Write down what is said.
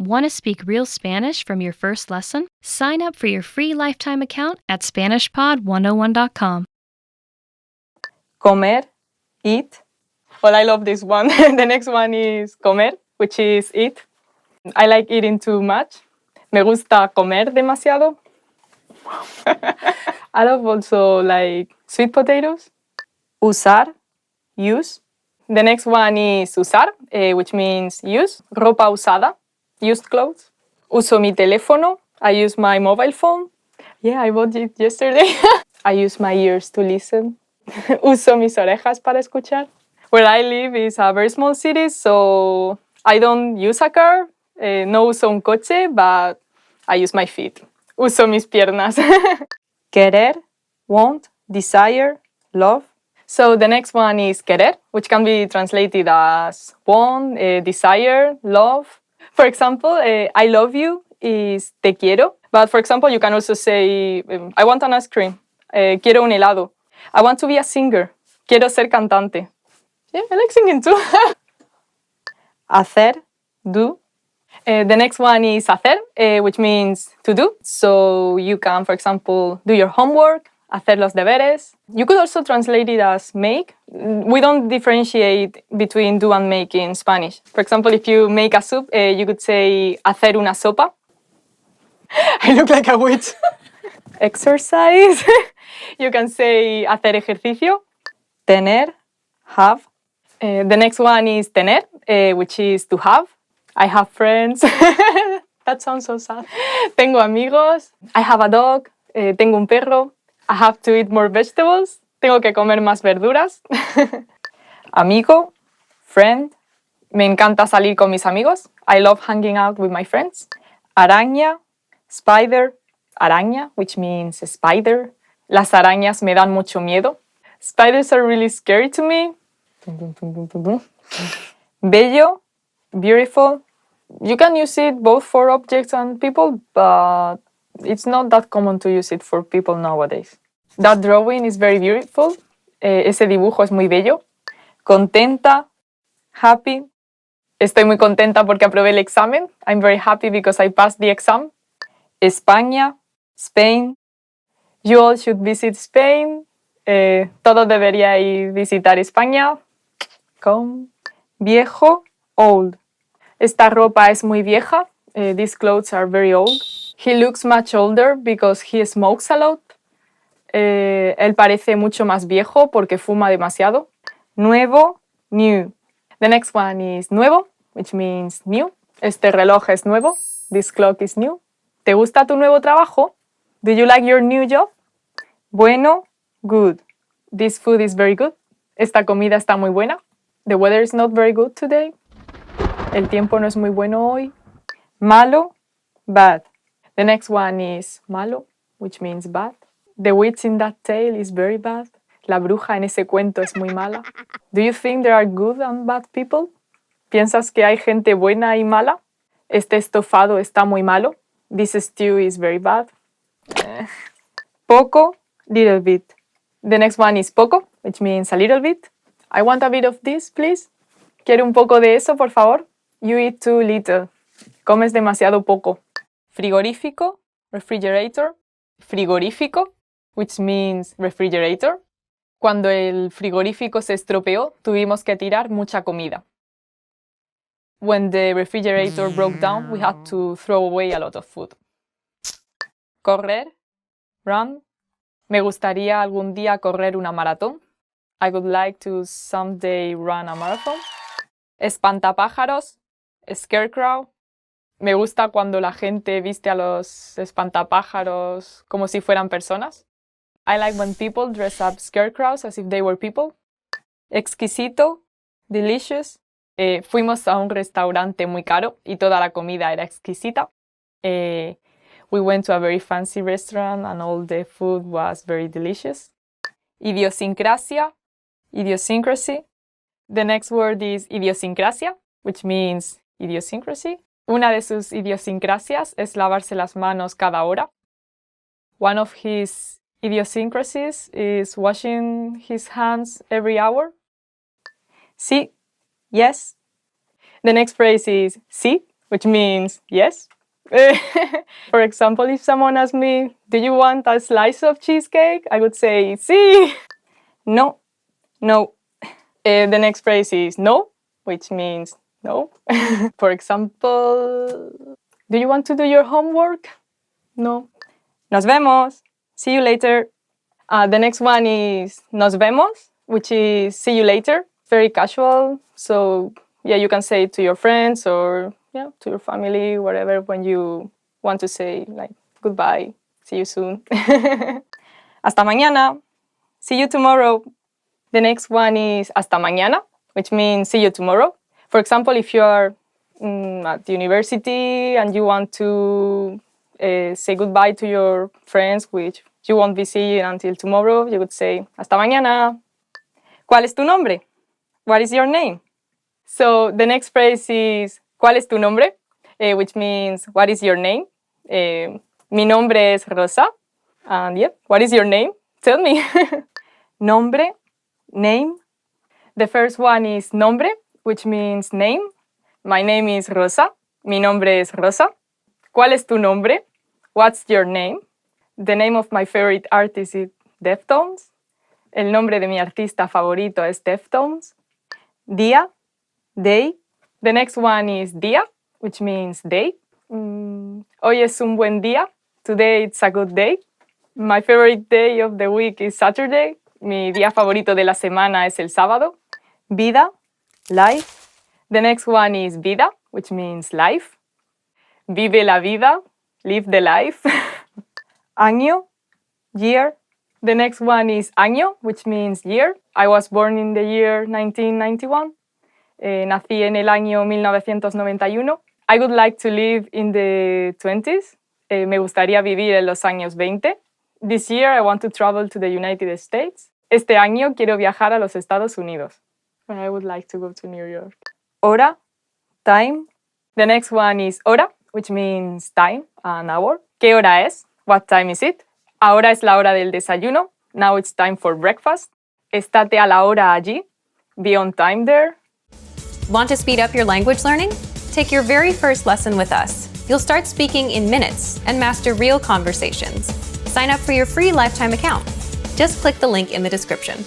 Want to speak real Spanish from your first lesson? Sign up for your free lifetime account at SpanishPod101.com. Comer, eat. Well, I love this one. The next one is comer, which is eat. I like eating too much. Me gusta comer demasiado. I love also like sweet potatoes. Usar, use. The next one is usar, which means use. Ropa usada, used clothes. Uso mi teléfono. I use my mobile phone. Yeah, I bought it yesterday. I use my ears to listen. Uso mis orejas para escuchar. Where I live is a very small city, so I don't use a car. No uso un coche, but I use my feet. Uso mis piernas. Querer, want, desire, love. So the next one is querer, which can be translated as want, desire, love. For example, I love you is te quiero. But for example, you can also say, I want an ice cream. Quiero un helado. I want to be a singer. Quiero ser cantante. Yeah, I like singing too. Hacer, do. The next one is hacer, which means to do. So you can, for example, do your homework, hacer los deberes. You could also translate it as make. We don't differentiate between do and make in Spanish. For example, if you make a soup, you could say hacer una sopa. I look like a witch. Exercise. You can say hacer ejercicio. Tener, have. The next one is tener, which is to have. I have friends. That sounds so sad. Tengo amigos. I have a dog. Tengo un perro. I have to eat more vegetables. Tengo que comer más verduras. Amigo, friend. Me encanta salir con mis amigos. I love hanging out with my friends. Araña, spider. Araña, which means spider. Las arañas me dan mucho miedo. Spiders are really scary to me. Bello, beautiful. You can use it both for objects and people, but it's not that common to use it for people nowadays. That drawing is very beautiful. Ese dibujo es muy bello. Contenta, happy. Estoy muy contenta porque aprobé el examen. I'm very happy because I passed the exam. España, Spain. You all should visit Spain. Todos deberíais visitar España. Come. Viejo, old. Esta ropa es muy vieja. These clothes are very old. He looks much older because he smokes a lot. Él parece mucho más viejo porque fuma demasiado. Nuevo, new. The next one is nuevo, which means new. Este reloj es nuevo. This clock is new. ¿Te gusta tu nuevo trabajo? Do you like your new job? Bueno, good. This food is very good. Esta comida está muy buena. The weather is not very good today. El tiempo no es muy bueno hoy. Malo, bad. The next one is malo, which means bad. The witch in that tale is very bad. La bruja en ese cuento es muy mala. Do you think there are good and bad people? ¿Piensas que hay gente buena y mala? Este estofado está muy malo. This stew is very bad. Poco, little bit. The next one is poco, which means a little bit. I want a bit of this, please. ¿Quiere un poco de eso, por favor? You eat too little. Comes demasiado poco. Frigorífico, refrigerator. Frigorífico, which means refrigerator. Cuando el frigorífico se estropeó, tuvimos que tirar mucha comida. When the refrigerator broke down, we had to throw away a lot of food. Correr, run. Me gustaría algún día correr una maratón. I would like to someday run a marathon. Espantapájaros, scarecrow. Me gusta cuando la gente viste a los espantapájaros como si fueran personas. I like when people dress up scarecrows as if they were people. Exquisito, delicious. Fuimos a un restaurante muy caro y toda la comida era exquisita. We went to a very fancy restaurant and all the food was very delicious. Idiosincracia, idiosyncrasy. The next word is idiosincracia, which means idiosyncrasy. Una de sus idiosincrasias es lavarse las manos cada hora. One of his idiosyncrasies is washing his hands every hour. Sí, yes. The next phrase is sí, which means yes. For example, if someone asks me, do you want a slice of cheesecake? I would say, sí. No, no. The next phrase is no, which means no. For example, do you want to do your homework? No. Nos vemos. See you later. The next one is nos vemos, which is see you later. Very casual. So yeah, you can say it to your friends or to your family, whatever, when you want to say like goodbye, see you soon. Hasta mañana. See you tomorrow. The next one is hasta mañana, which means see you tomorrow. For example, if you are at university and you want to say goodbye to your friends, which you won't be seeing until tomorrow, you would say hasta mañana. ¿Cuál es tu nombre? What is your name? So the next phrase is ¿cuál es tu nombre? Which means what is your name? Mi nombre es Rosa. And what is your name? Tell me. Nombre, name. The first one is nombre, which means name. My name is Rosa. Mi nombre es Rosa. ¿Cuál es tu nombre? What's your name? The name of my favorite artist is Deftones. El nombre de mi artista favorito es Deftones. Día, day. The next one is día, which means day. Hoy es un buen día. Today it's a good day. My favorite day of the week is Saturday. Mi día favorito de la semana es el sábado. Vida, life. The next one is vida, which means life. Vive la vida, live the life. Año, year. The next one is año, which means year. I was born in the year 1991. Nací en el año 1991. I would like to live in the 20s. Me gustaría vivir en los años 20. This year I want to travel to the United States. Este año quiero viajar a los Estados Unidos. I would like to go to New York. Hora, time. The next one is hora, which means time, an hour. ¿Qué hora es? What time is it? Ahora es la hora del desayuno. Now it's time for breakfast. Estate a la hora allí. Be on time there. Want to speed up your language learning? Take your very first lesson with us. You'll start speaking in minutes and master real conversations. Sign up for your free lifetime account. Just click the link in the description.